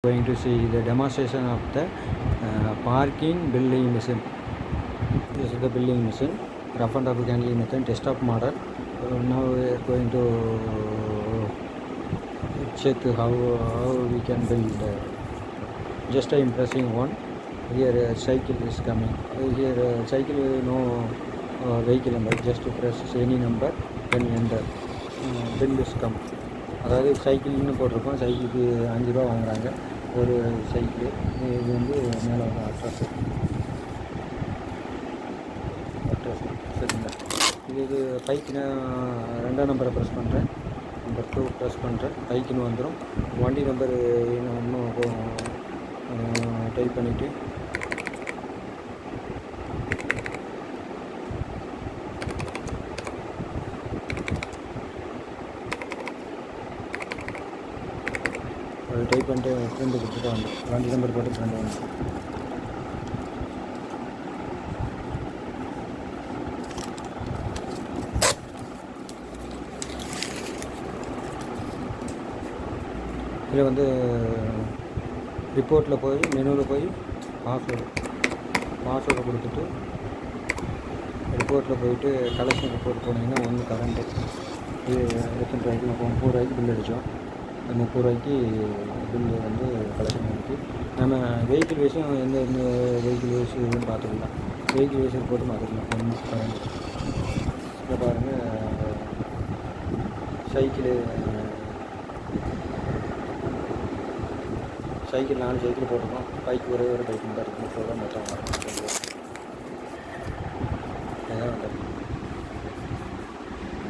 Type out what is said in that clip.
Going to see the demonstration of the parking billing machine. This is the billing machine, rough and tough handling method, desktop model. Now we are going to check how we can build. Just I am pressing one. Here cycle is coming. Here cycle no vehicle number. Just to press any number, then enter. Bill is come. அதாவது சைக்கிள்னு போட்டிருக்கோம். சைக்கிளுக்கு 5 ரூபா வாங்குறாங்க ஒரு cycle. இது வந்து மேலே வந்து address சரிங்களா. இது பைக்குன்னு 2ஆம் நம்பரை ப்ரெஸ் பண்ணுறேன், நம்பர் 2 ப்ரெஸ் பண்ணுறேன், பைக்குன்னு வந்துடும். வண்டி நம்பர் இன்னும் டைப் பண்ணிவிட்டு அது டைப் பண்ணிட்டு ஃப்ரெண்டு கொடுத்துட்டு வந்தேன். வண்டி நம்பர் போட்டு ஃப்ரெண்டு வந்தேன். இதில் வந்து ரிப்போர்ட்டில் போய் மெனுவில் போய் பாஸ்வேர்டு கொடுத்துட்டு ரிப்போர்ட்டில் போயிட்டு கலெக்ஷன் ரிப்போர்ட் போனீங்கன்னா ஒன்று கரண்ட்டு இது எத்தனை ரூபாய்க்கு 30 ரூபாய்க்கு பில் அடித்தோம். 30 ரூபாய்க்கு பில்லு வந்து கலெக்ஷன் பண்ணிட்டு நம்ம வெஹிக்கிள் வைஸும் எந்த வெஹிக்கிள் வைஸ் இதுன்னு பார்த்துக்கலாம். வெஹிக்கிள் வைஸ் போட்டு பார்த்துக்கலாம். ஒன்று கரண்ட் இதை பாருங்கள். சைக்கிள் 4 சைக்கிள் போட்டுருக்கோம். பைக் ஒரே ஒரு பைக் தான் இருக்குது. மொத்தம்